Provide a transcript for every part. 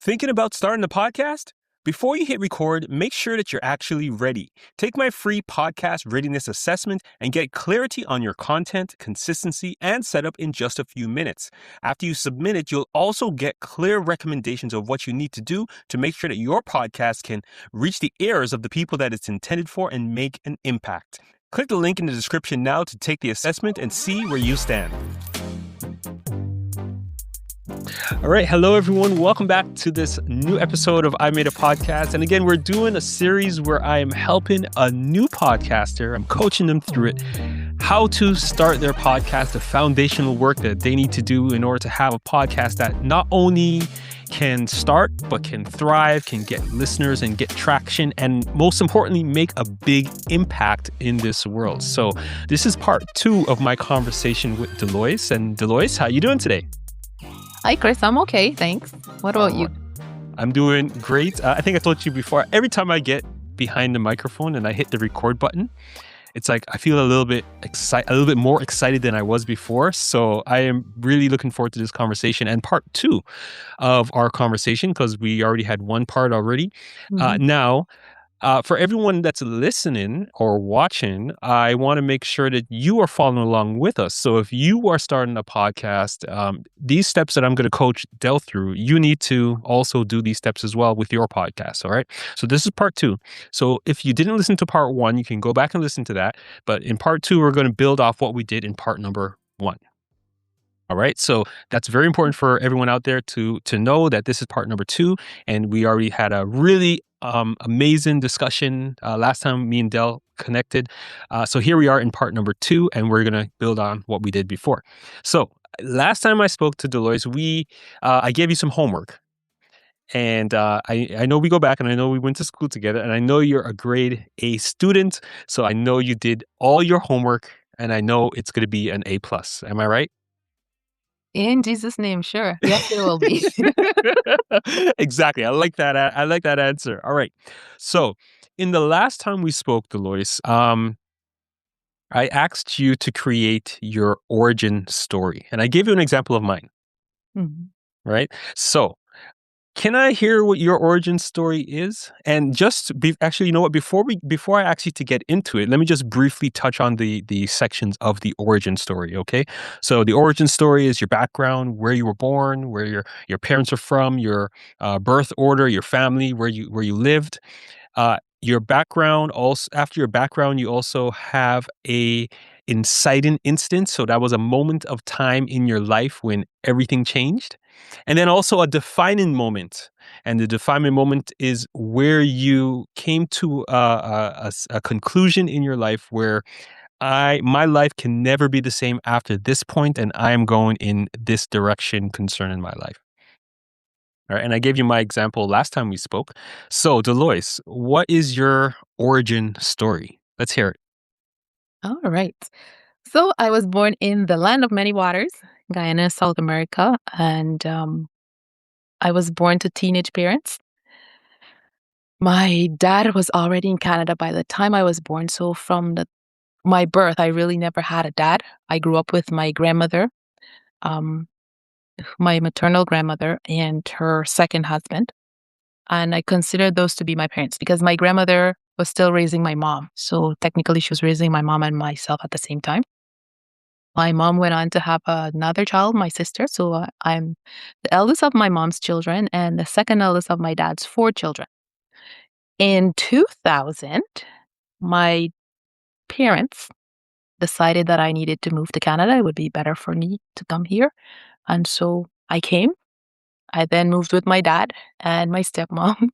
Thinking about starting a podcast? Before you hit record, make sure that you're actually ready. Take my free podcast readiness assessment and get clarity on your content, consistency, and setup in just a few minutes. After you submit it, you'll also get clear recommendations of what you need to do to make sure that your podcast can reach the ears of the people that it's intended for and make an impact. Click the link in the description now to take the assessment and see where you stand. All right. Hello, everyone. Welcome back to this new episode of I Made a Podcast. And again, we're doing a series where I am helping a new podcaster. I'm coaching them through it, how to start their podcast, the foundational work that they need to do in order to have a podcast that not only can start, but can thrive, can get listeners and get traction, and most importantly, make a big impact in this world. So this is part 2 of my conversation with Delois. And Delois, how you doing today? Hi, Chris. I'm okay. Thanks. What about you? I'm doing great. I think I told you before, every time I get behind the microphone and I hit the record button, it's like I feel a little bit more excited than I was before. So I am really looking forward to this conversation and part 2 of our conversation, because we already had one part already. Now, for everyone that's listening or watching, I want to make sure that you are following along with us. So if you are starting a podcast, these steps that I'm going to coach Del through, you need to also do these steps as well with your podcast. All right. So this is part 2. So if you didn't listen to part 1, you can go back and listen to that. But in part 2, we're going to build off what we did in part number 1. All right. So that's very important for everyone out there to know that this is part number 2. And we already had a really amazing discussion last time me and Del connected. So here we are in part number 2, and we're going to build on what we did before. So last time I spoke to Delois, I gave you some homework. And I know we go back, and I know we went to school together, and I know you're a grade A student. So I know you did all your homework, and I know it's going to be an A+. Am I right? In Jesus' name, sure. Yes, there will be. Exactly. I like that. I like that answer. All right. So in the last time we spoke, Delois, I asked you to create your origin story, and I gave you an example of mine. Mhm. Right. So can I hear what your origin story is? And actually, you know what? Before I ask you to get into it, let me just briefly touch on the sections of the origin story. Okay, so the origin story is your background, where you were born, where your parents are from, your birth order, your family, where you lived. Your background. Also, after your background, you also have a inciting instance. So that was a moment of time in your life when everything changed. And then also a defining moment. And the defining moment is where you came to a conclusion in your life where my life can never be the same after this point, and I am going in this direction concerning my life. All right, and I gave you my example last time we spoke. So, Delois, what is your origin story? Let's hear it. All right. So I was born in the land of many waters, Guyana, South America, and I was born to teenage parents. My dad was already in Canada by the time I was born. So from my birth, I really never had a dad. I grew up with my grandmother, um, my maternal grandmother, and her second husband. And I consider those to be my parents because my grandmother was still raising my mom. So technically, she was raising my mom and myself at the same time. My mom went on to have another child, my sister. So I'm the eldest of my mom's children and the second eldest of my dad's 4 children. In 2000, my parents decided that I needed to move to Canada. It would be better for me to come here. And so I came. I then moved with my dad and my stepmom.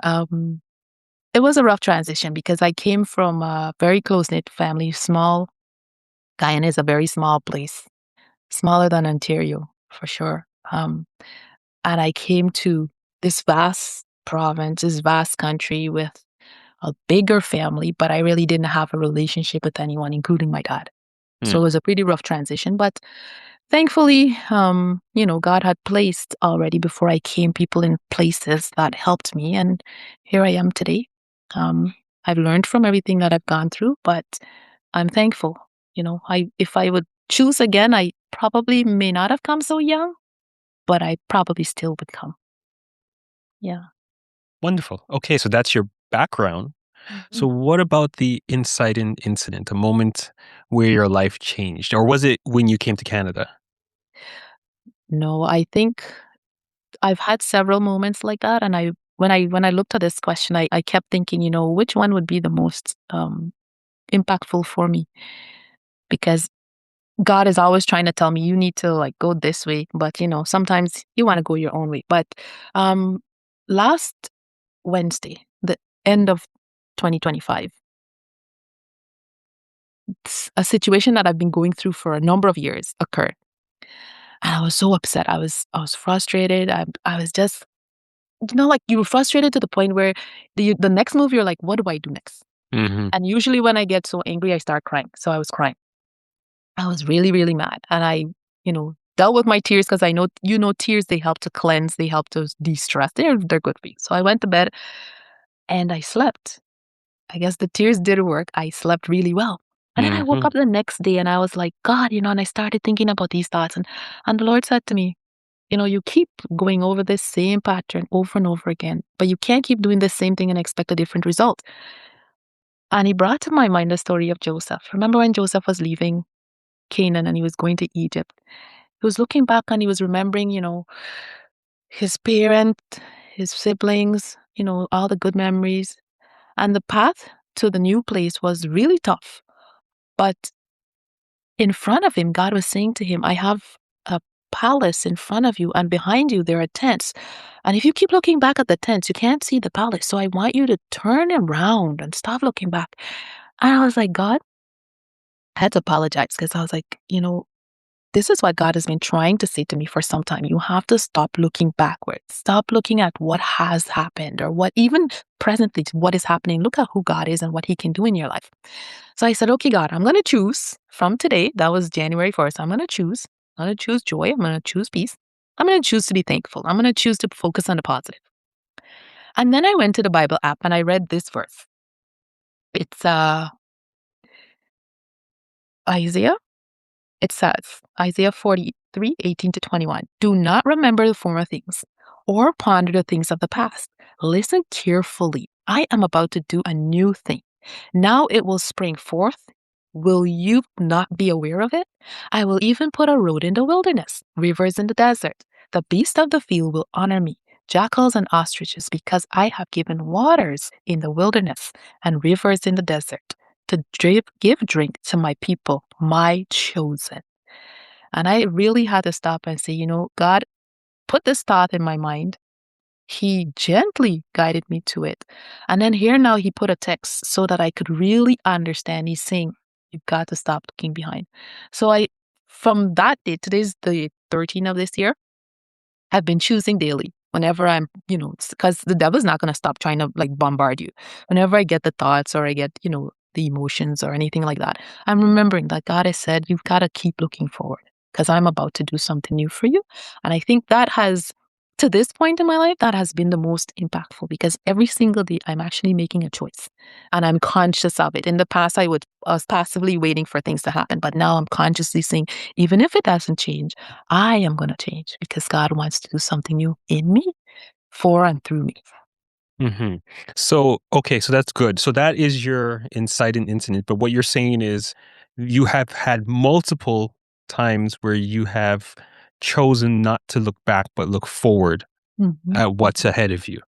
Um, It was a rough transition because I came from a very close-knit family, small. Guyana is a very small place, smaller than Ontario for sure. And I came to this vast province, this vast country with a bigger family, but I really didn't have a relationship with anyone, including my dad. So it was a pretty rough transition, but thankfully, God had placed already before I came people in places that helped me, and here I am today. I've learned from everything that I've gone through, but I'm thankful. If I would choose again, I probably may not have come so young, but I probably still would come. Yeah. Wonderful. Okay, so that's your background. Mhm. So what about the inciting incident, a moment where your life changed? Or was it when you came to Canada? No, I think I've had several moments like that, and when I looked at this question, I kept thinking, which one would be the most impactful for me? Because God is always trying to tell me you need to like go this way, but sometimes you want to go your own way. But um, last Wednesday, the end of 2025, a situation that I've been going through for a number of years occurred, and I was so upset. I was frustrated. I was just like you were frustrated to the point where the next move you're like, what do I do next? Hmm. And usually when I get so angry, I start crying. So I was crying. I was really, really mad. And I, dealt with my tears because I know, tears, they help to cleanse, they help to de-stress. They're good for you. So I went to bed and I slept. I guess the tears did work. I slept really well. And then I woke Hmm. up the next day and I was like, God, and I started thinking about these thoughts. And the Lord said to me, you keep going over this same pattern over and over again, but you can't keep doing the same thing and expect a different result. And he brought to my mind the story of Joseph. Remember when Joseph was leaving Canaan and he was going to Egypt? He was looking back and he was remembering, his parent, his siblings, all the good memories. And the path to the new place was really tough. But in front of him, God was saying to him, I have a palace in front of you, and behind you, there are tents. And if you keep looking back at the tents, you can't see the palace. So I want you to turn around and stop looking back. And I was like, God, I had to apologize because I was like, this is what God has been trying to say to me for some time. You have to stop looking backwards. Stop looking at what has happened or what even presently what is happening. Look at who God is and what he can do in your life. So I said, okay, God, I'm going to choose from today. That was January 1st. I'm going to choose. I'm going to choose joy. I'm going to choose peace. I'm going to choose to be thankful. I'm going to choose to focus on the positive. And then I went to the Bible app and I read this verse. It's Isaiah. It says, Isaiah 43:18-21, do not remember the former things or ponder the things of the past. Listen carefully. I am about to do a new thing. Now it will spring forth. Will you not be aware of it? I will even put a road in the wilderness, rivers in the desert. The beasts of the field will honor me, jackals and ostriches, because I have given waters in the wilderness and rivers in the desert to give drink to my people, my chosen. And I really had to stop and say, God put this thought in my mind. He gently guided me to it. And then here now he put a text so that I could really understand. He's saying, you've got to stop looking behind. So from that day, today's the 13th of this year, I've been choosing daily whenever I'm, because the devil's not going to stop trying to like bombard you. Whenever I get the thoughts or I get, the emotions or anything like that, I'm remembering that God has said, you've got to keep looking forward because I'm about to do something new for you. And I think that has, to this point in my life, that has been the most impactful because every single day I'm actually making a choice and I'm conscious of it. In the past, I was passively waiting for things to happen, but now I'm consciously saying, even if it doesn't change, I am going to change because God wants to do something new in me, for and through me. Hmm. So, okay, so that's good. So that is your inciting incident. But what you're saying is you have had multiple times where you have chosen not to look back, but look forward Mhm. at what's ahead of you.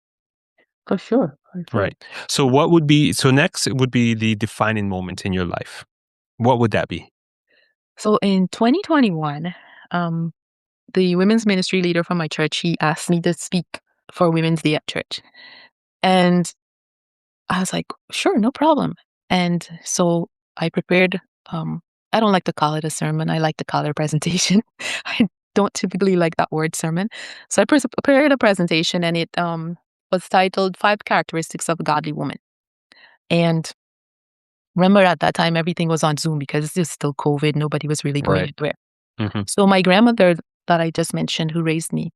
For sure. For sure. Right. So what would be, so next it would be the defining moment in your life. What would that be? So in 2021, um, the women's ministry leader from my church, he asked me to speak for Women's Day at church. And I was like, sure, no problem. And so I prepared, um, I don't like to call it a sermon. I like to call it a presentation. I don't typically like that word sermon. So I prepared a presentation and it was titled Five Characteristics of a Godly Woman. And remember at that time, everything was on Zoom because it's just still COVID. Nobody was really going Right. anywhere. Hmm. So my grandmother that I just mentioned, who raised me,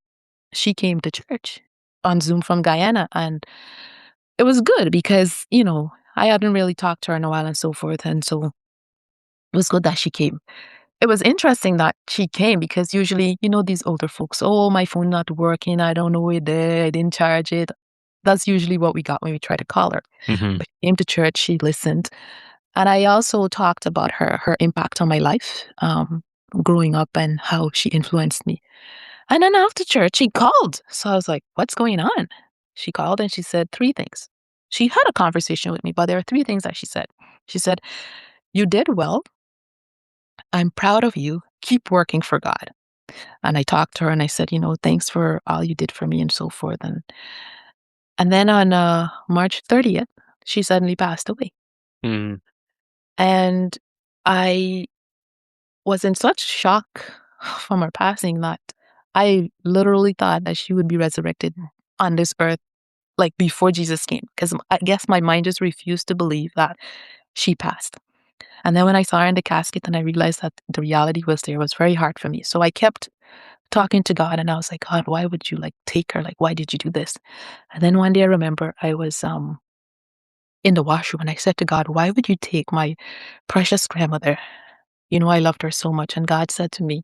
she came to church on Zoom from Guyana. And it was good because, I hadn't really talked to her in a while and so forth. And so it was good that she came. it was interesting that she came because usually, these older folks, "Oh, my phone not working. I don't know where it is. I didn't charge it." That's usually what we got when we try to call her. Hmm. But she came to church, she listened. And I also talked about her impact on my life, growing up and how she influenced me. And then after church, she called. So I was like, "What's going on?" She called and she said three things. She had a conversation with me, but there are three things that she said. She said, "You did well. I'm proud of you. Keep working for God." And I talked to her and I said, "Thanks for all you did for me," and so forth. And then on March 30th, she suddenly passed away. Mm. And I was in such shock from her passing that I literally thought that she would be resurrected on this earth, like before Jesus came, because I guess my mind just refused to believe that she passed. And then when I saw her in the casket and I realized that the reality was there, it was very hard for me. So I kept talking to God and I was like, "God, why would you take her? Like, why did you do this?" And then one day I remember I was in the washroom and I said to God, "Why would you take my precious grandmother? I loved her so much." And God said to me,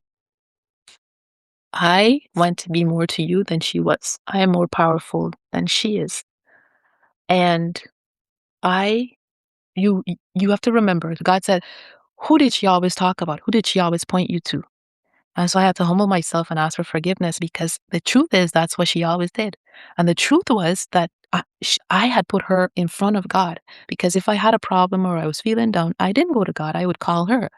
"I want to be more to you than she was. I am more powerful than she is. And I you have to remember," God said, "who did she always talk about? Who did she always point you to?" And so I had to humble myself and ask for forgiveness because the truth is that's what she always did. And the truth was that I had put her in front of God because if I had a problem or I was feeling down, I didn't go to God. I would call her.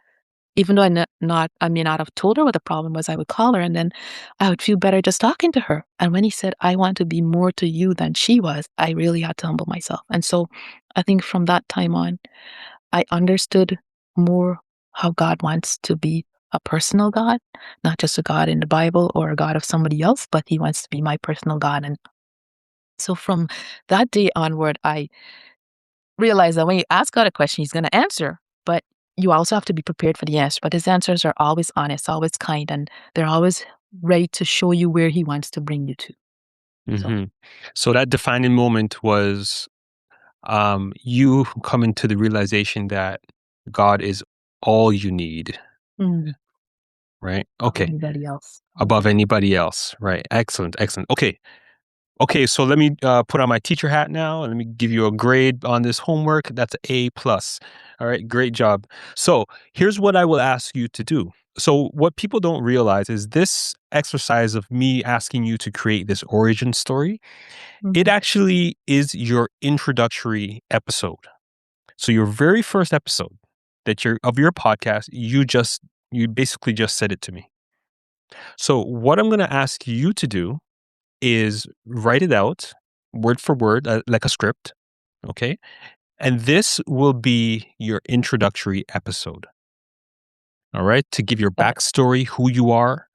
Even though I may not have told her what the problem was, I would call her and then I would feel better just talking to her. And when he said, "I want to be more to you than she was," I really had to humble myself. And so I think from that time on, I understood more how God wants to be a personal God, not just a God in the Bible or a God of somebody else, but he wants to be my personal God. And so from that day onward, I realize that when you ask God a question, he's going to answer, but you also have to be prepared for the answer. But his answers are always honest, always kind, and they're always ready to show you where he wants to bring you to. So, Hmm. So that defining moment was you coming to the realization that God is all you need, mm, right? of Okay. anybody else. Above anybody else, right? Excellent, excellent. Okay. Okay, so let me put on my teacher hat now and let me give you a grade on this homework. That's A plus. All right, great job. So here's what I will ask you to do. So what people don't realize is this exercise of me asking you to create this origin story, it Mhm. actually is your introductory episode. So your very first episode that you're of your podcast, you basically just said it to me. So what I'm going to ask you to do is write it out word for word, like a script. Okay. And this will be your introductory episode. All right. To give your Got it. backstory, who you are,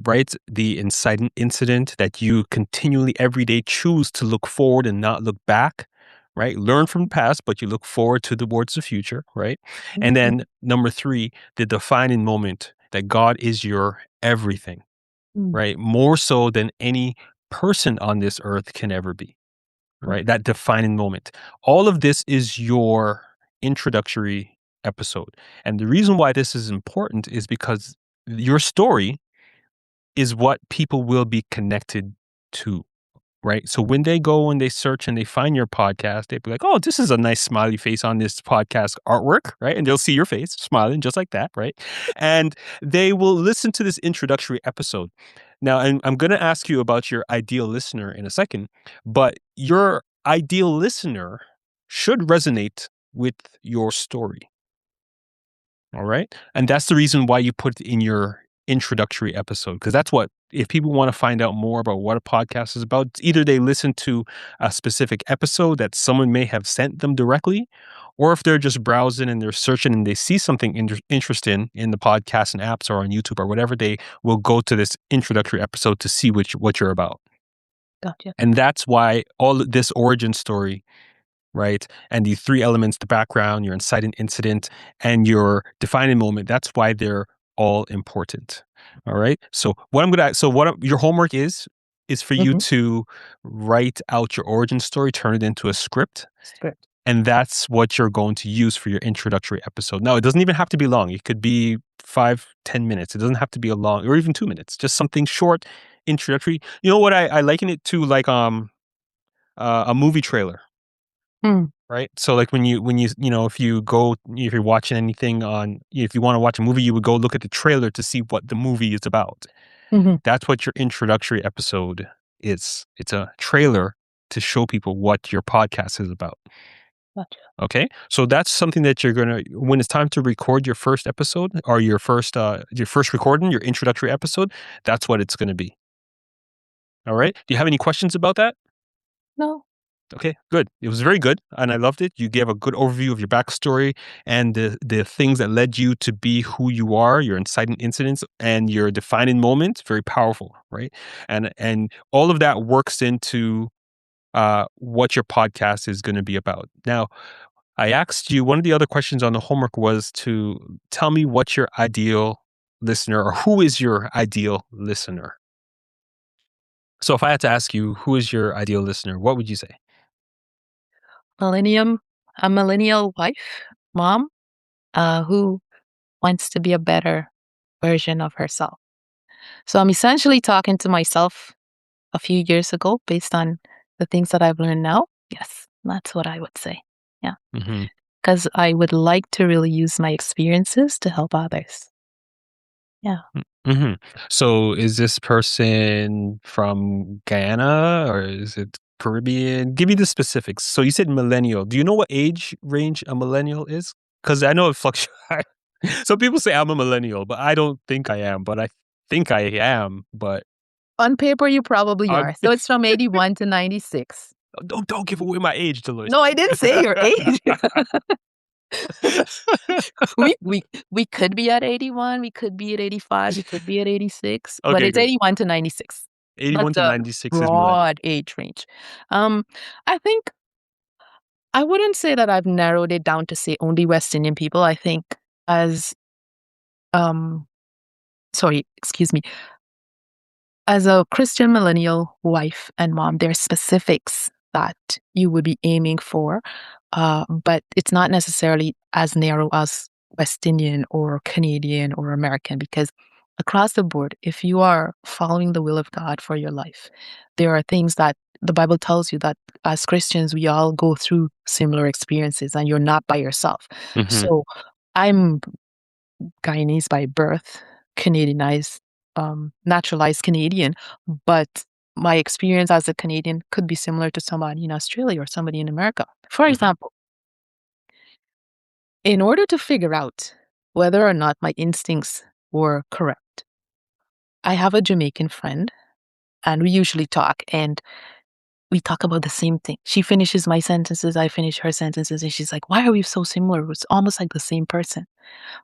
right? The inciting incident that you continually every day choose to look forward and not look back, right? Learn from the past, but you look forward towards the future, right? And Mhm. then number three, the defining moment that God is your everything, Mm. right? More so than any person on this earth can ever be, right? Right. That defining moment. All of this is your introductory episode. And the reason why this is important is because your story is what people will be connected to. Right. So when they go and they search and they find your podcast, they'll be like, oh, this is a nice smiley face on this podcast artwork. Right. And they'll see your face smiling just like that. Right. And they will listen to this introductory episode. Now, and I'm going to ask you about your ideal listener in a second, but your ideal listener should resonate with your story. All right. And that's the reason why you put it in your introductory episode. Because that's what, if people want to find out more about what a podcast is about, either they listen to a specific episode that someone may have sent them directly, or if they're just browsing and they're searching and they see something interesting in the podcast and apps or on YouTube or whatever, they will go to this introductory episode to see what you're about. Gotcha. And that's why all this origin story, right? And the three elements, the background, your inciting incident, and your defining moment, that's why they're all important. All right. So your homework is for you Mhm. to write out your origin story, turn it into a script, Script. And that's what you're going to use for your introductory episode. Now, it doesn't even have to be long. It could be 5-10 minutes. It doesn't have to be a long, or even 2 minutes. Just something short, introductory. You know what? I liken it to like a movie trailer, Mm, right? So like if you're watching anything on, if you want to watch a movie, you would go look at the trailer to see what the movie is about. mhm. That's what your introductory episode is. It's a trailer to show people what your podcast is about. Gotcha. Okay. So that's something that you're gonna, when it's time to record your first episode, or your first recording, your introductory episode, that's what it's gonna be. All right. Do you have any questions about that? No. Okay, good. It was very good, and I loved it. You gave a good overview of your backstory and the things that led you to be who you are, your inciting incidents, and your defining moment. Very powerful, right? And all of that works into what your podcast is going to be about. Now, I asked you, one of the other questions on the homework was to tell me what your ideal listener, or who is your ideal listener. So, if I had to ask you, who is your ideal listener, what would you say? Millennium, a millennial wife, mom, who wants to be a better version of herself. So I'm essentially talking to myself a few years ago based on the things that I've learned now. Yes, that's what I would say. Yeah, Hmm. because I would like to really use my experiences to help others. Yeah. Hmm. So, is this person from Guyana, or is it Caribbean? Give me the specifics. So, you said millennial. Do you know what age range a millennial is? Because I know it fluctuates. Some people say I'm a millennial, but I don't think I am. But I think I am. But On paper, you probably I'm, are. So it's from 81 to 96. don't give away my age, Delois. No, I didn't say your age. We could be at 81, we could be at 85, we could be at 86, but Okay, it's good. 81 to 96. 81 That's to a 96 is millennial. broad age range. Um, I think I wouldn't say that I've narrowed it down to say only West Indian people. I think as um sorry, excuse me, as a Christian millennial wife and mom, there are specifics that you would be aiming for, but it's not necessarily as narrow as West Indian or Canadian or American, because across the board, if you are following the will of God for your life, there are things that the Bible tells you that as Christians, we all go through similar experiences and you're not by yourself. Hmm. So I'm Guyanese by birth, Canadianized, naturalized Canadian, but my experience as a Canadian could be similar to somebody in Australia or somebody in America. For Hmm. example, in order to figure out whether or not my instincts were correct, I have a Jamaican friend and we usually talk and we talk about the same thing. She finishes my sentences, I finish her sentences, and she's like, "Why are we so similar? It's almost like the same person."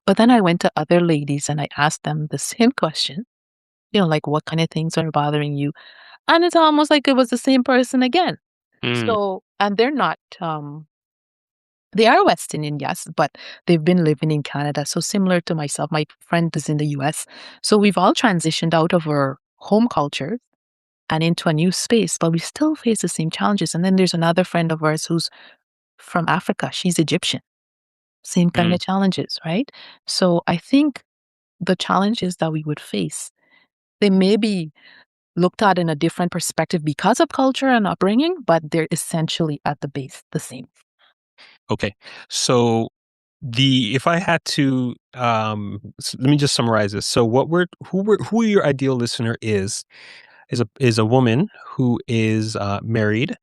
But then I went to other ladies and I asked them the same question, like, what kind of things are bothering you? And it's almost like it was the same person again. Mm. So, and they are West Indian, yes, but they've been living in Canada. So similar to myself, my friend is in the US. So we've all transitioned out of our home culture and into a new space, but we still face the same challenges. And then there's another friend of ours who's from Africa. She's Egyptian. Same kind Mm. of challenges, right? So I think the challenges that we would face, they may be looked at in a different perspective because of culture and upbringing, but they're essentially at the base the same. Okay. So if I had to let me just summarize this. So who your ideal listener is a woman who is married.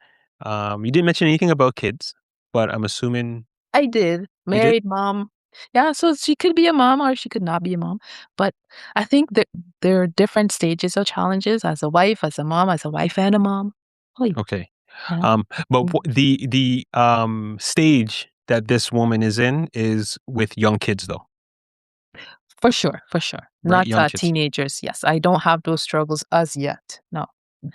You didn't mention anything about kids, but I'm assuming I did. you did. Married mom. Yeah, so she could be a mom or she could not be a mom. But I think that there are different stages of challenges as a wife, as a mom, as a wife and a mom. Oh, yeah. Okay. Yeah. But Mm. the stage that this woman is in is with young kids though, For sure, for sure. right? Not Young kids. teenagers. Yes, I don't have those struggles as yet. No.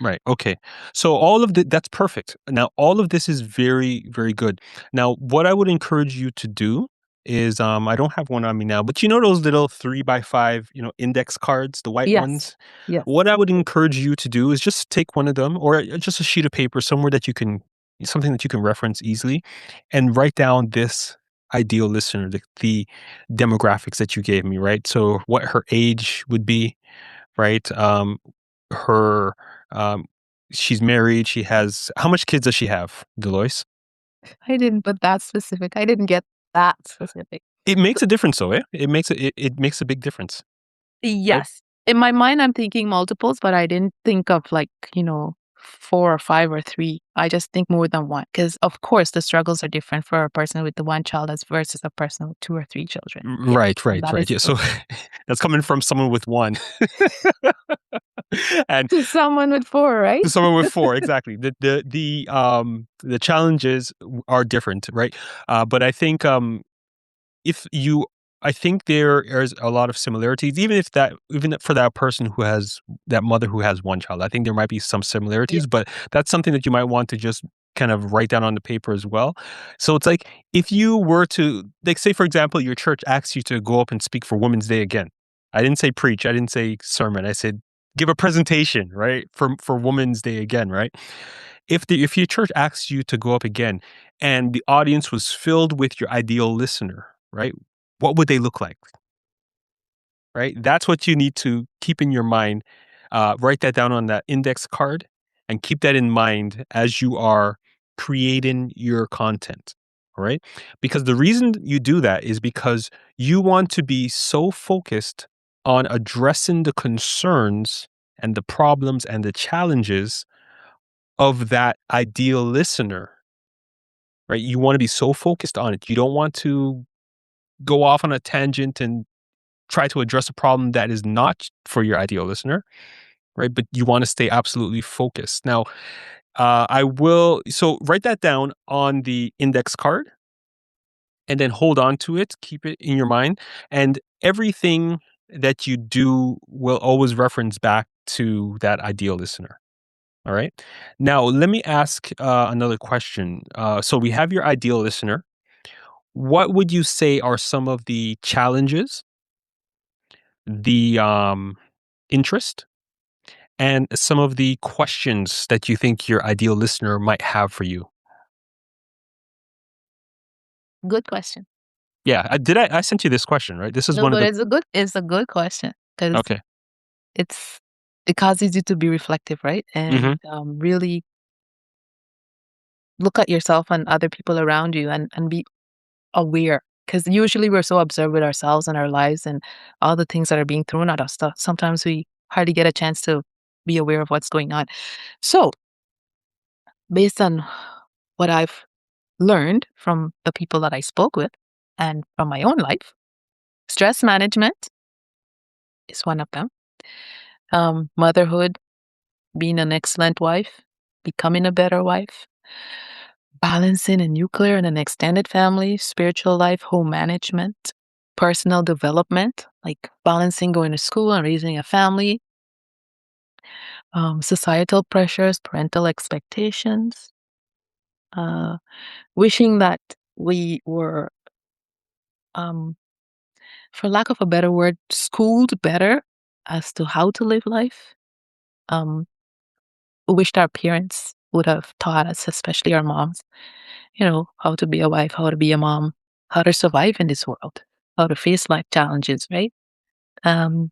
Right. Okay. So all of that's perfect. Now, all of this is very, very good. Now, what I would encourage you to do is, I don't have one on me now, but you know those little 3x5, index cards, the white Yes. ones. Yes. What I would encourage you to do is just take one of them, or just a sheet of paper somewhere that you can, something that you can reference easily, and write down this ideal listener, the demographics that you gave me, right? So what her age would be, right? Her um, she's married. She has how much kids does she have, Delois? I didn't put that specific. I didn't get that specific. It makes a difference, though. It makes a big difference, right? Yes. In my mind, I'm thinking multiples, but I didn't think of like, 4 or 5 or 3. I just think more than one. Because of course, the struggles are different for a person with the one child as versus a person with 2 or 3 children. Yeah, Right, and right, that right. is Yeah, true. so that's coming from someone with one, and To someone with 4, right? to someone with four. Exactly. The challenges are different, right? But I think if you I think there is a lot of similarities, even for that person who has that mother who has one child. I think there might be some Yeah. similarities, but that's something that you might want to just kind of write down on the paper as well. So it's like if you were to, like, say for example, your church asks you to go up and speak for Women's Day again. I didn't say preach, I didn't say sermon. I said give a presentation, right? For Women's Day again, right? If your church asks you to go up again and the audience was filled with your ideal listener, right? What would they look like? Right? That's what you need to keep in your mind. Write that down on that index card and keep that in mind as you are creating your content. All right. Because the reason you do that is because you want to be so focused on addressing the concerns and the problems and the challenges of that ideal listener, right? You want to be so focused on it. You don't want to go off on a tangent and try to address a problem that is not for your ideal listener, right? But you want to stay absolutely focused. Now, so write that down on the index card and then hold on to it, keep it in your mind. And everything that you do will always reference back to that ideal listener. All right. Now, let me ask another question. So we have your ideal listener. What would you say are some of the challenges, the interest, and some of the questions that you think your ideal listener might have for you? Good question. Yeah, I sent you this question, right? This is No, one of but the it's a good question because okay. it's it causes you to be reflective, right? And, Mhm. really look at yourself and other people around you and be aware. Because usually we're so absorbed with ourselves and our lives and all the things that are being thrown at us that sometimes we hardly get a chance to be aware of what's going on. So, based on what I've learned from the people that I spoke with and from my own life, stress management is one of them. Motherhood, being an excellent wife, becoming a better wife, balancing a nuclear and an extended family, spiritual life, home management, personal development, like balancing going to school and raising a family, societal pressures, parental expectations, uh, wishing that we were, um, for lack of a better word, schooled better as to how to live life. Um, wished our parents would have taught us, especially our moms, how to be a wife, how to be a mom, how to survive in this world, how to face life challenges, right? Um,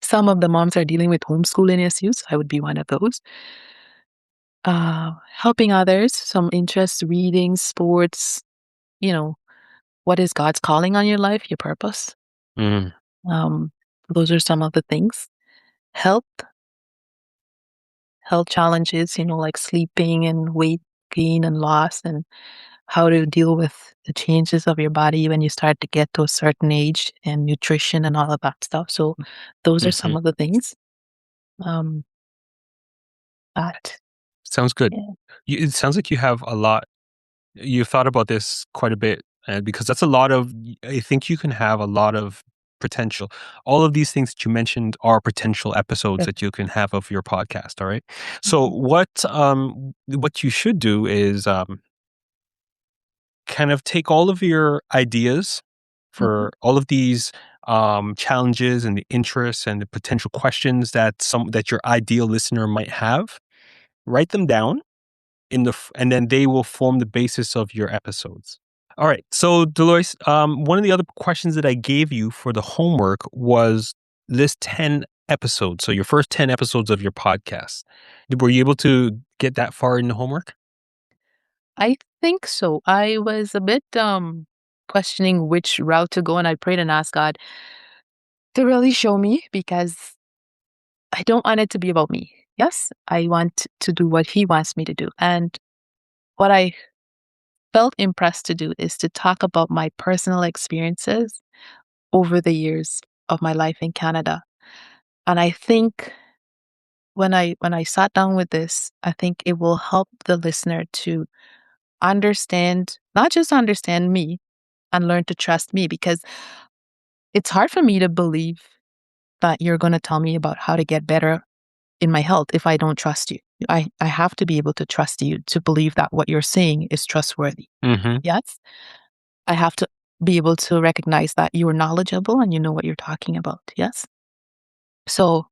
some of the moms are dealing with homeschooling issues. I would be one of those. Helping others, some interests, reading, sports, you know, what is God's calling on your life, your purpose? Mm, Um, those are some of the things. Health, health challenges, like sleeping and weight gain and loss and how to deal with the changes of your body when you start to get to a certain age and nutrition and all of that stuff. So those are some mhm. of the things um, that, Sounds good. yeah. It sounds like you have a lot. You've thought about this quite a bit, and because that's a lot of. I think you can have a lot of potential. All of these things that you mentioned are potential episodes Yep. that you can have of your podcast. All right. So Mhm. what you should do is kind of take all of your ideas Mhm. for all of these challenges and the interests and the potential questions that your ideal listener might have. Write them down and then they will form the basis of your episodes. All right. So Delois, one of the other questions that I gave you for the homework was list 10 episodes. So your first 10 episodes of your podcast. Were you able to get that far in the homework? I think so. I was a bit questioning which route to go, and I prayed and asked God to really show me because I don't want it to be about me. Yes, I want to do what He wants me to do. And what I felt impressed to do is to talk about my personal experiences over the years of my life in Canada. And I think when I sat down with this, I think it will help the listener to understand, not just understand me and learn to trust me, because it's hard for me to believe that you're going to tell me about how to get better in my health if I don't trust you. I have to be able to trust you to believe that what you're saying is trustworthy. Mm-hmm. Yes. I have to be able to recognize that you're knowledgeable and you know what you're talking about. Yes. So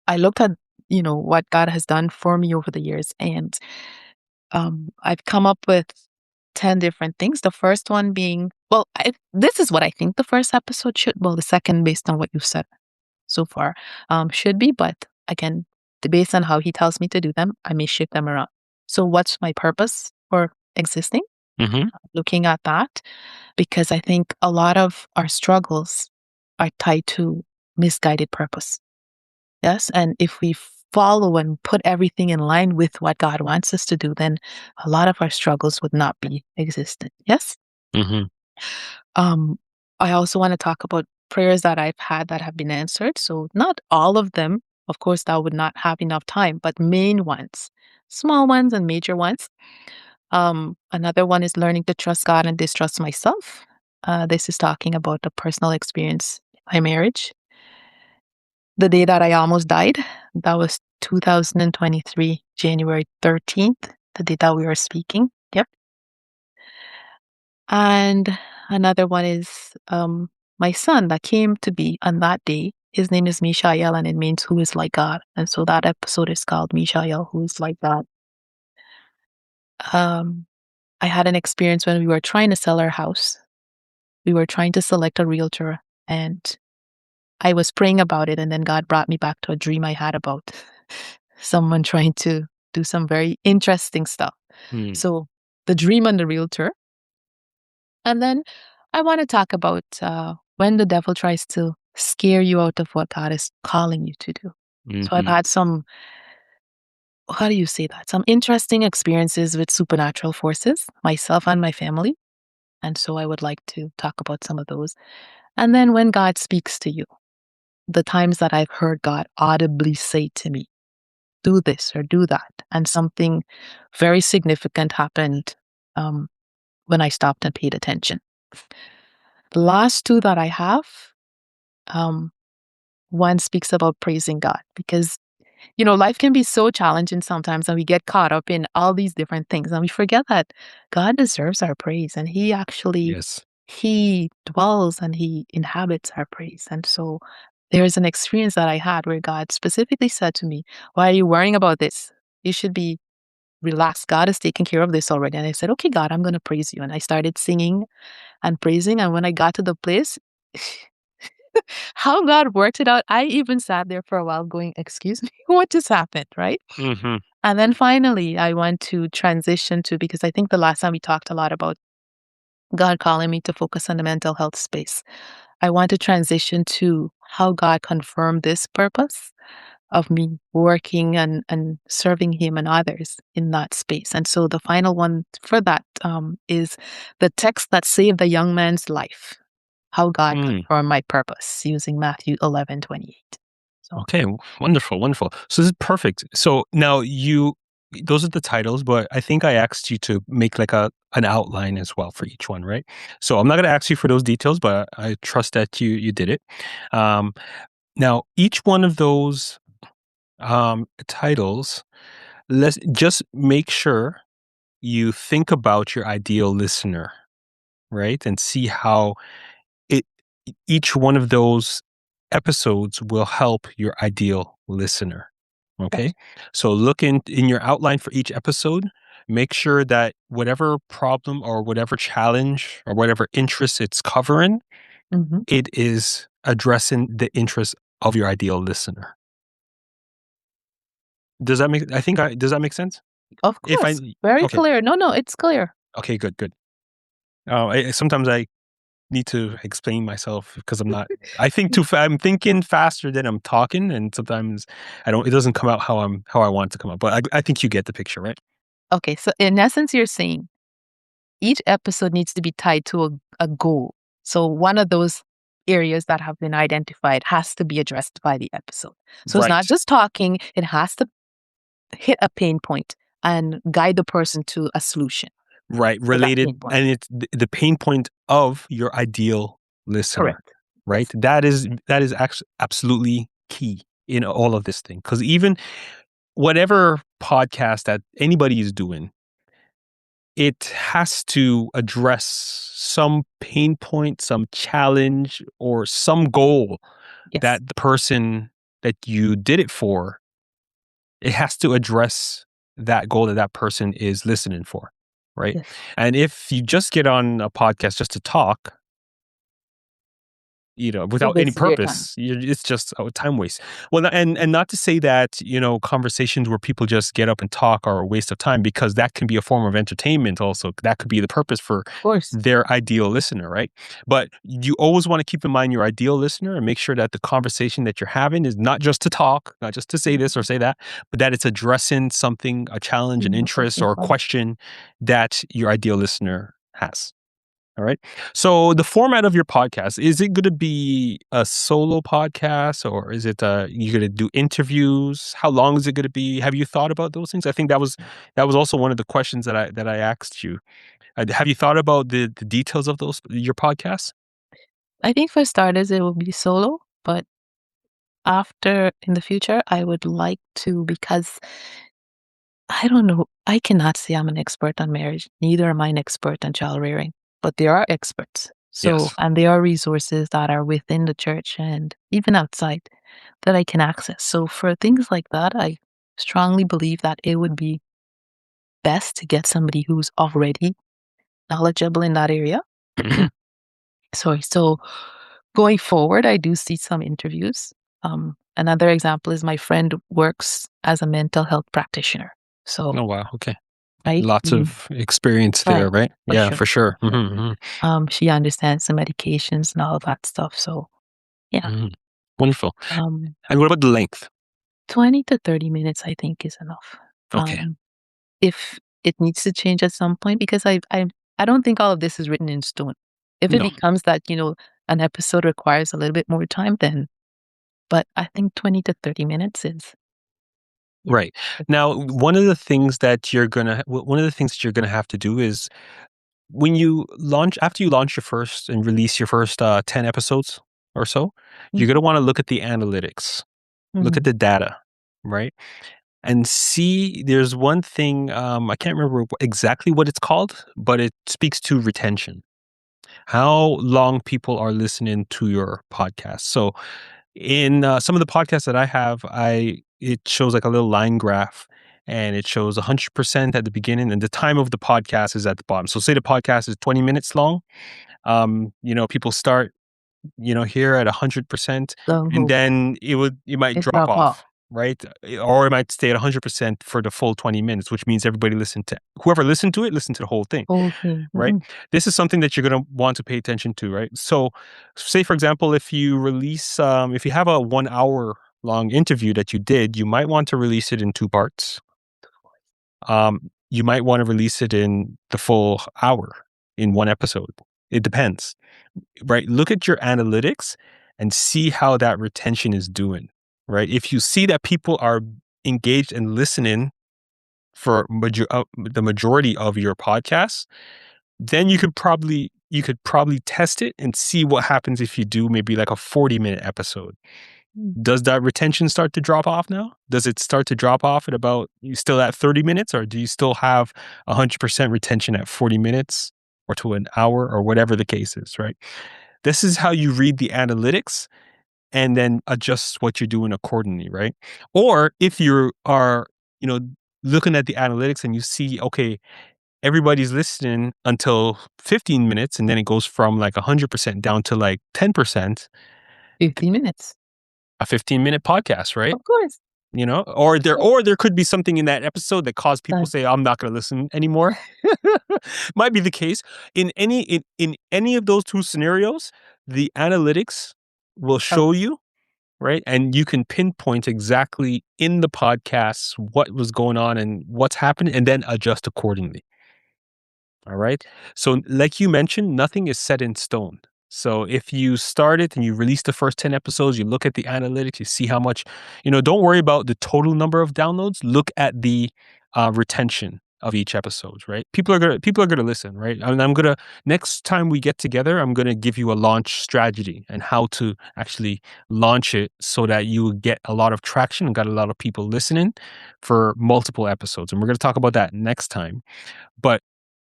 I looked at, what God has done for me over the years, and I've come up with 10 different things. The first one being, well, this is what I think the first episode should, well, the second, based on what you've said so far, should be. But again, based on how He tells me to do them, I may shift them around. So, what's my purpose for existing? Mm-hmm. Looking at that, because I think a lot of our struggles are tied to misguided purpose. Yes. And if we follow and put everything in line with what God wants us to do, then a lot of our struggles would not be existent. Yes. Mm-hmm. Um, I also want to talk about prayers that I've had that have been answered. So, not all of them, of course, that would not have enough time, but main ones, small ones and major ones. Another one is learning to trust God and distrust myself. This is talking about a personal experience in my marriage. The day that I almost died, that was 2023, January 13th, the day that we were speaking. Yep. And another one is my son that came to be on that day. His name is Mishael, and it means who is like God. And so that episode is called Mishael, who is like God. Um, I had an experience when we were trying to sell our house. We were trying to select a realtor, and I was praying about it. And then God brought me back to a dream I had about someone trying to do some very interesting stuff. Mm. So the dream and the realtor. And then I want to talk about when the devil tries to scare you out of what God is calling you to do. So I've Mm-hmm. had some, how do you say that? Some interesting experiences with supernatural forces, myself and my family. And so I would like to talk about some of those. And then when God speaks to you, the times that I've heard God audibly say to me, do this or do that. And something very significant happened when I stopped and paid attention. The last two that I have, um, one speaks about praising God because, life can be so challenging sometimes and we get caught up in all these different things and we forget that God deserves our praise and Yes. He dwells and He inhabits our praise. And so there's an experience that I had where God specifically said to me, why are you worrying about this? You should be relaxed. God is taking care of this already. And I said, okay, God, I'm going to praise you. And I started singing and praising. And when I got to the place, how God worked it out, I even sat there for a while going, excuse me, what just happened? Right. Mm-hmm. And then finally, I went to transition to, because I think the last time we talked a lot about God calling me to focus on the mental health space. I want to transition to how God confirmed this purpose of me working and serving Him and others in that space. And so the final one for that is the text that saved the young man's life, how God Mm. confirmed my purpose using Matthew 11:28. So, Okay, wonderful, wonderful. So this is perfect. So now those are the titles, but I think I asked you to make like an outline as well for each one, right? So I'm not going to ask you for those details, but I trust that you did it. Um, Now each one of those titles, let's just make sure you think about your ideal listener, right, and see how it each one of those episodes will help your ideal listener. yes. Okay. So look in your outline for each episode. make sure that whatever problem or whatever challenge or whatever interest it's covering, Mhm. it is addressing the interest of your ideal listener. Does that make does that make sense? Of If I course. Very Okay. clear. No, no, it's clear. Okay, good, good. Sometimes I need to explain myself because I'm not. I'm thinking faster than I'm talking, and sometimes I don't. It doesn't come out how I want it to come out. But I think you get the picture, right? Okay, so in essence, you're saying each episode needs to be tied to a goal. So one of those areas that have been identified has to be addressed by the episode. So it's not Right, just talking, it has to hit a pain point and guide the person to a solution right. for that Related, pain point. and it's the pain point of your ideal listener, Correct. right? Yes. That is actually absolutely key in all of this thing because even whatever podcast that anybody is doing, it has to address some pain point, some challenge, or some goal Yes. that the person that you did it for, it has to address that goal that that person is listening for, right? Yes. And if you just get on a podcast just to talk, You're without any wasting your time. purpose, it's just a time waste. Well, and not to say that, conversations where people just get up and talk are a waste of time because that can be a form of entertainment also. That could be the purpose for Of course. their ideal listener, right? But you always want to keep in mind your ideal listener and make sure that the conversation that you're having is not just to talk, not just to say this or say that, but that it's addressing something, a challenge, an A interest, pain or a point. question that your ideal listener has. All right. So the format of your podcast, is it going to be a solo podcast or is it you going to do interviews? How long is it going to be? Have you thought about those things? I think that was also one of the questions that I asked you. Have you thought about the details of those your podcasts? I think for starters, it will be solo, but after in the future, I would like to because I don't know. I cannot say I'm an expert on marriage. Neither am I an expert on child rearing, but there are experts. So, Yes. and there are resources that are within the church and even outside that I can access. So, for things like that, I strongly believe that it would be best to get somebody who's already knowledgeable in that area. Hmm. Sorry. So, going forward, I do see some interviews. Another example is my friend works as a mental health practitioner. So, Oh wow. Okay. right? Lots of experience there, Right. right? For Yeah, sure. for sure. For sure. Hmm. She understands the medications and all of that stuff. So yeah. Hmm. Wonderful. Um, And what about the length? 20 to 30 minutes I think is enough. Okay. If it needs to change at some point, because I don't think all of this is written in stone. If it No. becomes that, an episode requires a little bit more time, then but I think 20 to 30 minutes is Right. Now, one of the things that you're gonna have to do is after you launch your first and release your first 10 episodes or so, you're Mhm. gonna want to look at the analytics, look at Mhm. the data, right? And see, there's one thing, I can't remember exactly what it's called, but it speaks to retention. How long people are listening to your podcast. So in some of the podcasts that I have, it shows like a little line graph and it shows 100% at the beginning and the time of the podcast is at the bottom. So say the podcast is 20 minutes long. People start, here at 100% and So then it might it drop drop off. off, right? Or it might stay at 100% for the full 20 minutes, which means whoever listened to it, listened to the whole thing, Whole thing. right? Mhm. This is something that you're going to want to pay attention to, right? So, say for example, if you have a 1 hour long interview that you did, you might want to release it in two parts. You might want to release it in the full hour in one episode. It depends, right? Look at your analytics and see how that retention is doing, right? If you see that people are engaged and listening for the majority of your podcasts, then you could probably test it and see what happens if you do maybe like a 40-minute episode. Mm. Does that retention start to drop off now? Does it start to drop off at about you still at 30 minutes or do you still have 100% retention at 40 minutes or to an hour or whatever the case is, right? This is how you read the analytics and then adjust what you're doing accordingly, right? Or if you are, you know, looking at the analytics and you see, okay, everybody's listening until 15 minutes, and then it goes from like 100% down to like 10%, 15 minutes. a 15-minute podcast, right? Of course. You know, or there Sure. or there could be something in that episode that caused people Done. say, I'm not going to listen anymore. Might be the case. In any of those two scenarios, the analytics will show Okay. you, right? And you can pinpoint exactly in the podcasts what was going on and what's happening, and then adjust accordingly. All right. So, like you mentioned, nothing is set in stone. So, if you started and you release the first 10 episodes, you look at the analytics, you see how much, don't worry about the total number of downloads. Look at the retention of each episode, right? People are gonna listen, right? And next time we get together, I'm gonna give you a launch strategy and how to actually launch it so that you get a lot of traction and got a lot of people listening for multiple episodes. And we're gonna talk about that next time. But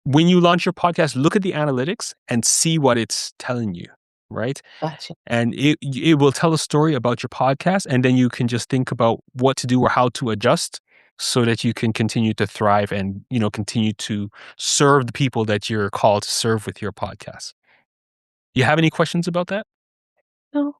when you launch your podcast, look at the analytics and see what it's telling you, right? Gotcha. And it will tell a story about your podcast, and then you can just think about what to do or how to adjust so that you can continue to thrive and continue to serve the people that you're called to serve with your podcast. You have any questions about that? No,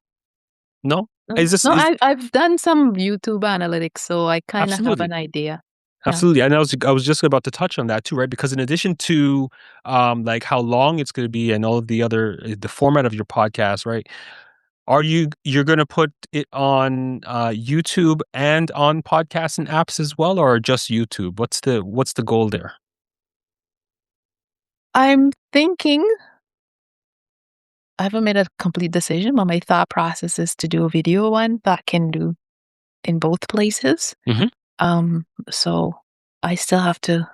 No? no, Is this no. is I've done some YouTube analytics, so I kind of have Absolutely. an idea. Yeah. Absolutely. And I was just about to touch on that too, right? Because in addition to like how long it's going to be and all of the other the format of your podcast, right? You're going to put it on YouTube and on podcasts and apps as well, or just YouTube? What's the goal there? I'm thinking I haven't made a complete decision, but my thought process is to do a video one that can do in both places. Hmm. So I still have to,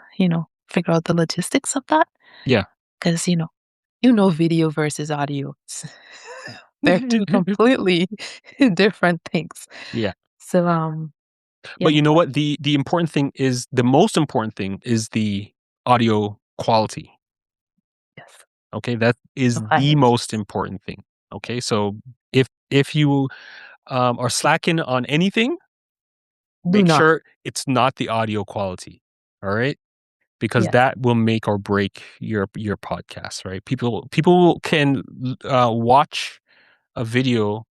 figure out the logistics of that Yeah. because, video versus audio. They're two completely different things. Yeah. So, But yeah, you know what? The most important thing is the audio quality. yes. Okay, that No, is I the understand. most important thing. Okay, so if you are slacking on anything, Do make not. sure it's not the audio quality. All right, because Yes. that will make or break your podcast. Right? People can watch a video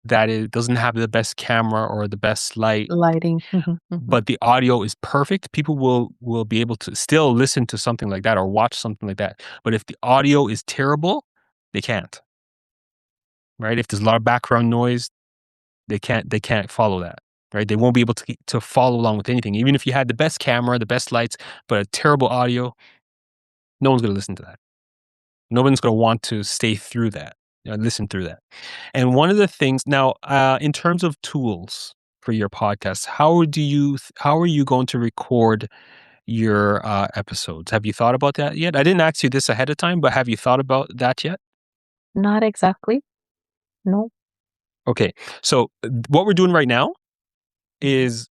that it doesn't have the best camera or the best light, Lighting. Mhm, mhm. but the audio is perfect. People will be able to still listen to something like that or watch something like that. But if the audio is terrible, they can't. Right? If there's a lot of background noise, they can't follow that. Right? They won't be able to follow along with anything. Even if you had the best camera, the best lights, but a terrible audio, no one's going to listen to that. No one's going to want to stay through that, listen through that. And one of the things now, in terms of tools for your podcast, how are you going to record your episodes? Have you thought about that yet? I didn't ask you this ahead of time, but have you thought about that yet? Not exactly. No. Okay, so what we're doing right now Mhm. is,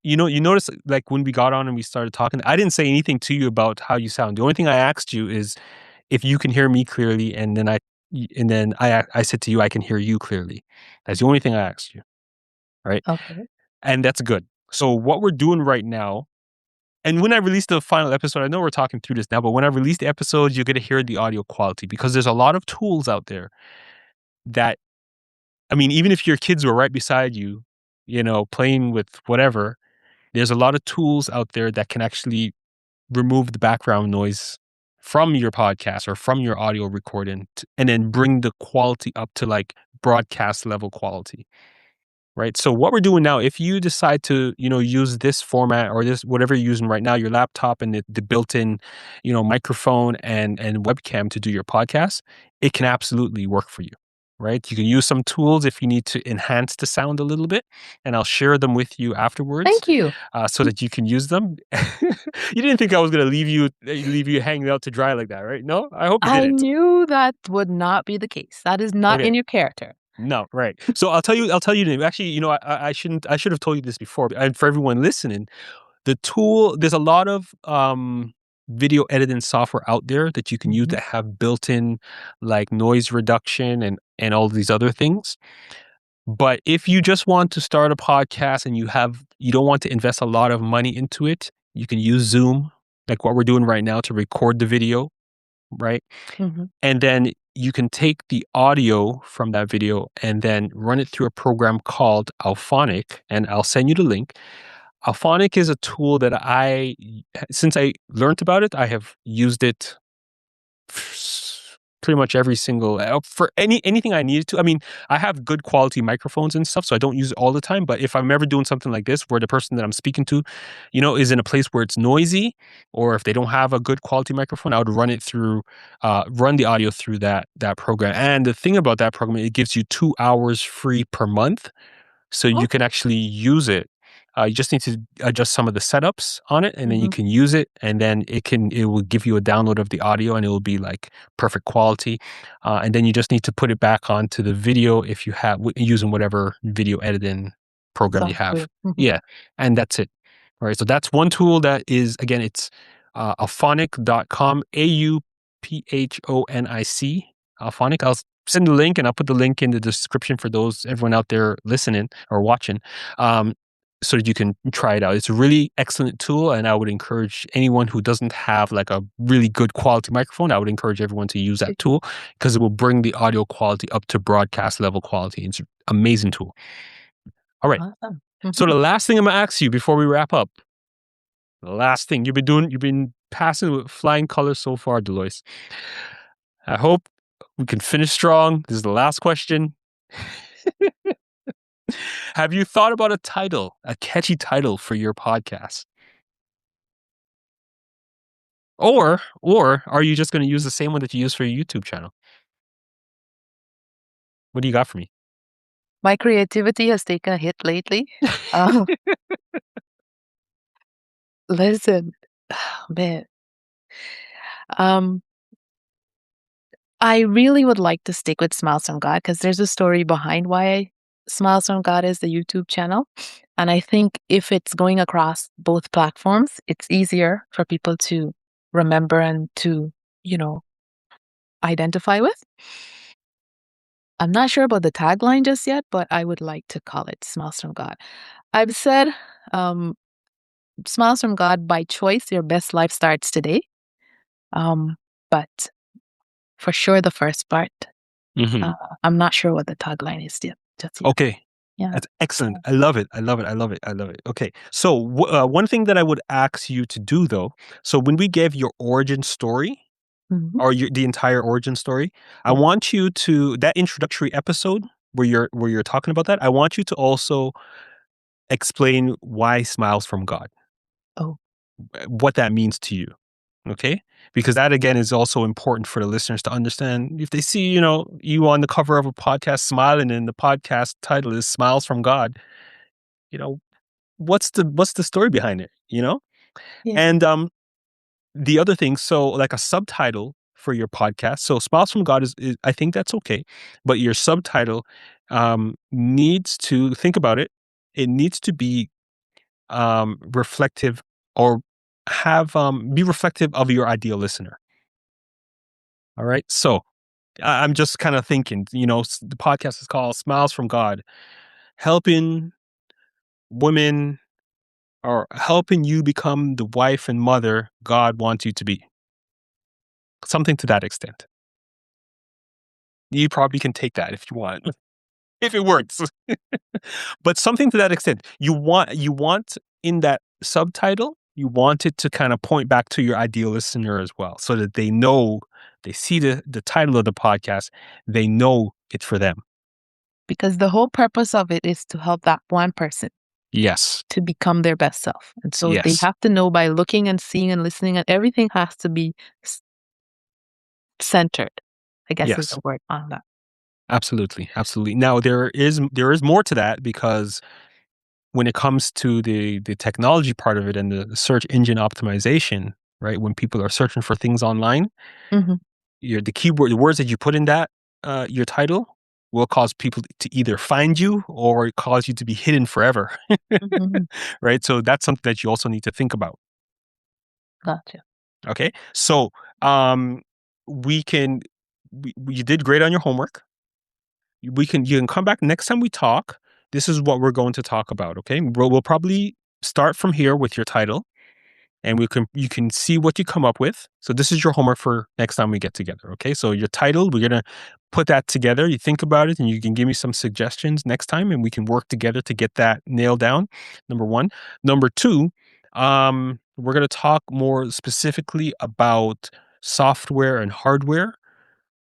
you notice like when we got on and we started talking, I didn't say anything to you about how you sound. The only thing I asked you is if you can hear me clearly, and then I said to you, I can hear you clearly. That's the only thing I asked you, right? Okay. And that's good. So what we're doing right now, and when I release the final episode, I know we're talking through this now, but when I release the episodes, you're going to hear the audio quality because there's a lot of tools out there that, I mean, even if your kids were right beside you, playing with whatever, there's a lot of tools out there that can actually remove the background noise from your podcast or from your audio recording and then bring the quality up to like broadcast level quality. Right. So what we're doing now, if you decide to, use this format or this, whatever you're using right now, your laptop and the built-in, microphone and webcam to do your podcast, it can absolutely work for you. Right. You can use some tools if you need to enhance the sound a little bit, and I'll share them with you afterwards, Thank you. so that you can use them. You didn't think I was going to leave you hanging out to dry like that, right? No, I hope you I didn't. knew that would not be the case. That is not Okay. in your character. No, right. So I'll tell you, actually, I should have told you this before, and for everyone listening, there's a lot of video editing software out there that you can use Mhm. that have built-in like noise reduction and all these other things. But if you just want to start a podcast and you don't want to invest a lot of money into it, You can use Zoom, like what we're doing right now, to record the video, right? Mhm. And then you can take the audio from that video and then run it through a program called Alphonic, and I'll send you the link. Alphonic is a tool that since I learned about it, I have used it pretty much every single for anything I needed to. I mean, I have good quality microphones and stuff, so I don't use it all the time. But if I'm ever doing something like this, where the person that I'm speaking to, is in a place where it's noisy, or if they don't have a good quality microphone, I would run the audio through that program. And the thing about that program, it gives you 2 hours free per month, so you Oh. can actually use it. You just need to adjust some of the setups on it, and then you Mhm. can use it, and then it will give you a download of the audio, and it will be like perfect quality. And then you just need to put it back onto the video if you have using whatever video editing program you have. Software. Mhm. Yeah, and that's it. All right, so that's one tool that is, again, it's auphonic.com, AUPHONIC, Alphonic. I'll send the link, and I'll put the link in the description for everyone out there listening or watching, um, so that you can try it out. It's a really excellent tool, and I would encourage anyone who doesn't have like a really good quality microphone, I would encourage everyone to use that tool, because it will bring the audio quality up to broadcast level quality. It's an amazing tool. All right. Awesome. So the Mhm. last thing I'm gonna ask you before we wrap up, the last thing you've been passing with flying colors so far, Delois. I hope we can finish strong. This is the last question. Have you thought about a catchy title for your podcast? Or are you just going to use the same one that you use for your YouTube channel? What do you got for me? My creativity has taken a hit lately. Uh, Listen, man, um, I really would like to stick with Smiles from God because there's a story behind why Smiles from God is the YouTube channel. And I think if it's going across both platforms, it's easier for people to remember and to, you know, identify with. I'm not sure about the tagline just yet, but I would like to call it Smiles from God. I've said um, Smiles from God by choice, your best life starts today. Um, but for sure, the first part, uh, Hmm. I'm not sure what the tagline is yet, just yet. Okay. Yeah. That's excellent. I love it. I love it. I love it. I love it. Okay. So, one thing that I would ask you to do, though, so when we gave your origin story, Mhm. or the entire origin story, I Yeah. want you to, that introductory episode where you're talking about that, I want you to also explain why Smiles from God, Oh, what that means to you. Okay? Because that, again, is also important for the listeners to understand. If they see, you on the cover of a podcast smiling, and the podcast title is Smiles from God, you know, what's the story behind it, yeah. And the other thing, so like a subtitle for your podcast. So Smiles from God is, I think that's okay, but your subtitle needs to think about it. It needs to be reflective, or have be reflective of your ideal listener. All right. So I'm just kind of thinking, the podcast is called Smiles from God, helping women, or helping you become the wife and mother God wants you to be. Something to that extent. You probably can take that if you want, if it works. But something to that extent. You want in that subtitle, you want it to kind of point back to your ideal listener as well, so that they see the title of the podcast, they know it's for them. Because the whole purpose of it is to help that one person Yes. to become their best self. And so they Yes. have to know by looking and seeing and listening, and everything has to be centered, I guess is Yes. the word on that. Absolutely. Absolutely. Now there is more to that, because when it comes to the technology part of it, and the search engine optimization, right? When people are searching for things online, Mhm. the words that you put in that your title will cause people to either find you, or cause you to be hidden forever. Mhm. Right? So that's something that you also need to think about. Gotcha. Okay? So, um you did great on your homework. You can come back next time we talk. This is what we're going to talk about, okay? We'll probably start from here with your title. and you can see what you come up with. So this is your homework for next time we get together. Okay. So your title, we're going to put that together. You think about it and you can give me some suggestions next time and we can work together to get that nailed down. Number one. Number two, we're going to talk more specifically about software and hardware,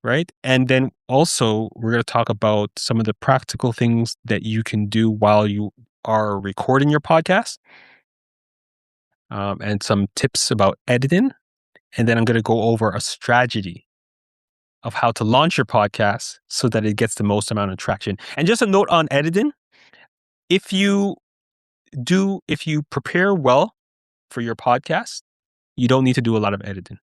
right? And then also we're going to talk about some of the practical things that you can do while you are recording your podcast, and some tips about editing. And then I'm going to go over a strategy of how to launch your podcast so that it gets the most amount of traction. And just a note on editing, if you prepare well for your podcast, you don't need to do a lot of editing.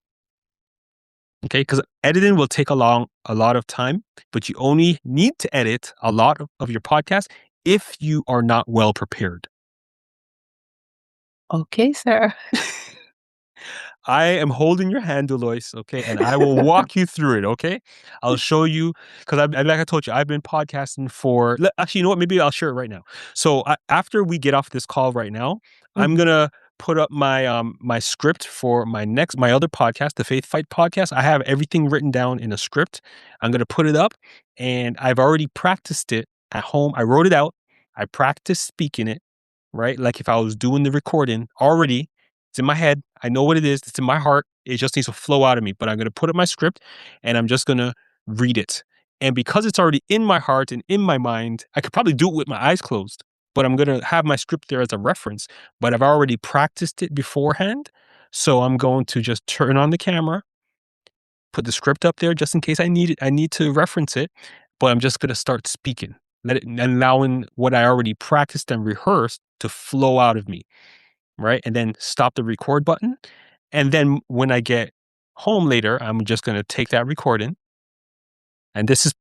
Okay, because editing will take a lot of time, but you only need to edit a lot of your podcast if you are not well prepared. Okay, sir. I am holding your hand, Delois, okay, and I will walk you through it, okay? I'll show you, because like I told you, I've been podcasting for, actually, you know what? Maybe I'll share it right now. So after we get off this call right now, I'm Mhm. going to put up my my script for my other podcast, the Faith Fight podcast. I have everything written down in a script. I'm going to put it up, and I've already practiced it at home. I wrote it out. I practiced speaking it, right? Like if I was doing the recording already, it's in my head. I know what it is. It's in my heart. It just needs to flow out of me. But I'm going to put up my script and I'm just going to read it. And because it's already in my heart and in my mind, I could probably do it with my eyes closed, but I'm going to have my script there as a reference. But I've already practiced it beforehand. So I'm going to just turn on the camera, put the script up there just in case I need it. I need to reference it, but I'm just going to start speaking, allowing what I already practiced and rehearsed to flow out of me, right? And then stop the record button. And then when I get home later, I'm just going to take that recording. And this is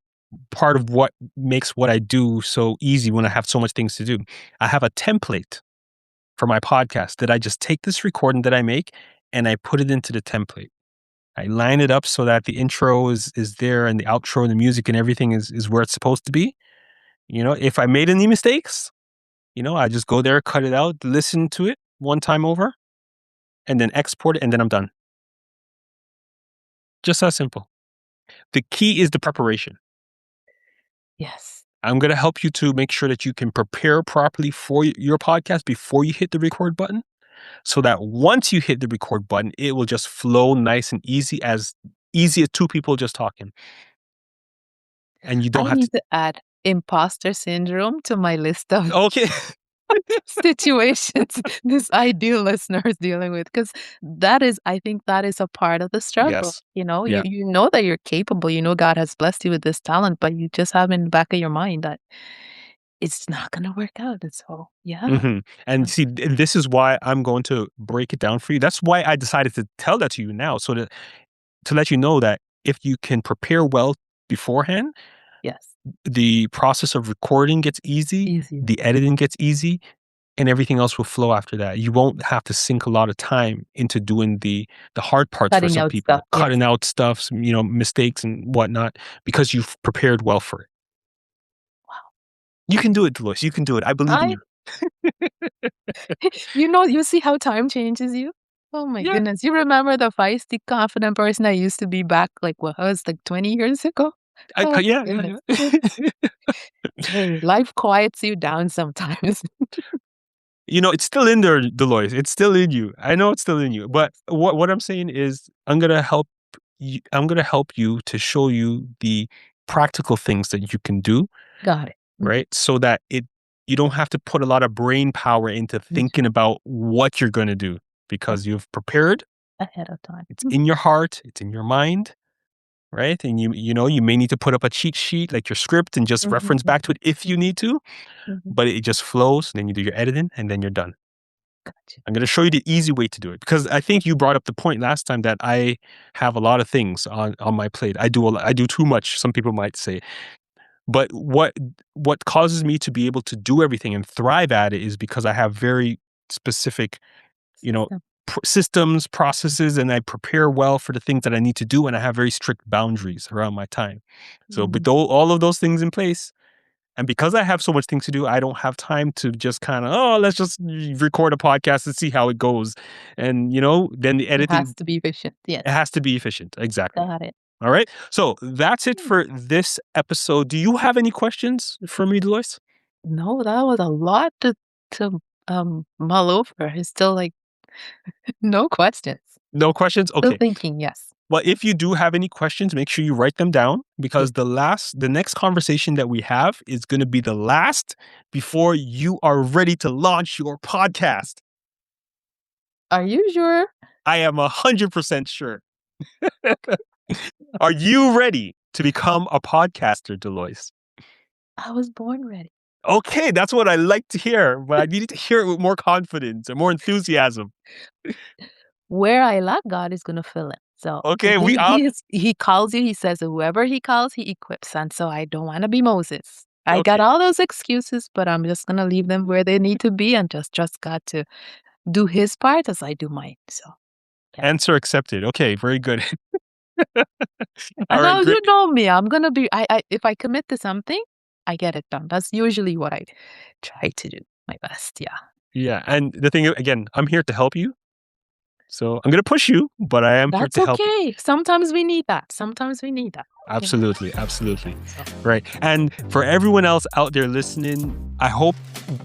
part of what makes what I do so easy when I have so much things to do. I have a template for my podcast that I just take this recording that I make and I put it into the template. I line it up so that the intro is there and the outro and the music and everything is where it's supposed to be. You know, if I made any mistakes, you know, I just go there, cut it out, listen to it one time over, and then export it, and then I'm done. Just that simple. The key is the preparation. Yes. I'm going to help you to make sure that you can prepare properly for your podcast before you hit the record button, so that once you hit the record button, it will just flow nice and easy as two people just talking. And you don't I have need to. to add imposter syndrome to my list of Okay. situations this ideal listener is dealing with, because I think that is a part of the struggle. Yes. You Yeah. you know that you're capable, God has blessed you with this talent, but you just have in the back of your mind that it's not gonna work out. And so, yeah. And see, this is why I'm going to break it down for you. That's why I decided to tell that to you now, so that to let you know that if you can prepare well beforehand, Yes. the process of recording gets easy, Easier. the editing gets easy, and everything else will flow after that. You won't have to sink a lot of time into doing the hard parts for Cutting some out stuff. people, Yes. cutting out stuff, mistakes and whatnot, because you've prepared well for it. Wow. You can do it, Delois. You can do it. I believe in I you. you see how time changes you? Oh my Yeah. goodness. You remember the feisty, confident person I used to be back, like, what was, like, 20 years ago? Oh, Yeah, goodness. yeah. Hey, life quiets you down sometimes. It's still in there, Delois. It's still in you. I know it's still in you. But what I'm saying is, I'm gonna help you. I'm gonna help you to show you the practical things that you can do, Got it. right? So that you don't have to put a lot of brain power into That's thinking about what you're gonna do, right. because you've prepared. Ahead of time. It's in your heart. It's in your mind, right? And you may need to put up a cheat sheet like your script and just Mhm, reference mhm, back to it if you need to. mhm. But it just flows. Then you do your editing, and then you're done. Gotcha. I'm going to show you the easy way to do it, because I think you brought up the point last time that I have a lot of things on my plate. I do I do too much, some people might say. But what causes me to be able to do everything and thrive at it is because I have very specific, you know, System. systems, processes, and I prepare well for the things that I need to do, and I have very strict boundaries around my time. So, Mm. with all of those things in place, And because I have so much things to do, I don't have time to just kind of, let's just record a podcast and see how it goes. And, then the It has editing, to be efficient. it Yes. has to be efficient. Exactly. Got it. All right. So that's it for this episode. Do you have any questions for me, Delois? No, that was a lot to mull over. It's still like no questions. No questions? Still Okay. thinking, yes. Well, if you do have any questions, make sure you write them down because the next conversation that we have is going to be the last before you are ready to launch your podcast. Are you sure? I am 100% sure. Are you ready to become a podcaster, Delois? I was born ready. Okay, that's what I like to hear, but I needed to hear it with more confidence and more enthusiasm. Where I lack, God is gonna fill it. So Okay, he calls you, he says whoever he calls, he equips. And so I don't want to be Moses. I got Okay. all those excuses, but I'm just gonna leave them where they need to be and just trust God to do his part as I do mine. So Answer accepted. Okay, very good. All and right, now great. you know me. I'm gonna be I if I commit to something, I get it done. That's usually what I try to do my best. Yeah. Yeah, and the thing again, I'm here to help you. So I'm going to push you, but I am here That's to help you. okay. Sometimes we need that. Sometimes we need that. Absolutely, absolutely. Right. And for everyone else out there listening, I hope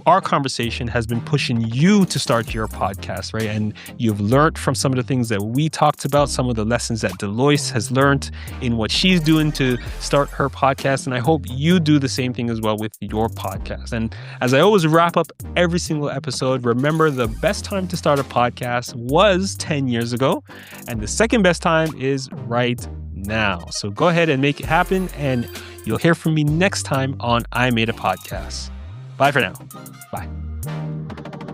our conversation has been pushing you to start your podcast, right? And you've learned from some of the things that we talked about, some of the lessons that Delois has learned in what she's doing to start her podcast. And I hope you do the same thing as well with your podcast. And as I always wrap up every single episode, remember the best time to start a podcast was 10 years ago. And the second best time is right now. So go ahead and make it happen, and you'll hear from me next time on I Made a Podcast. Bye for now. Bye.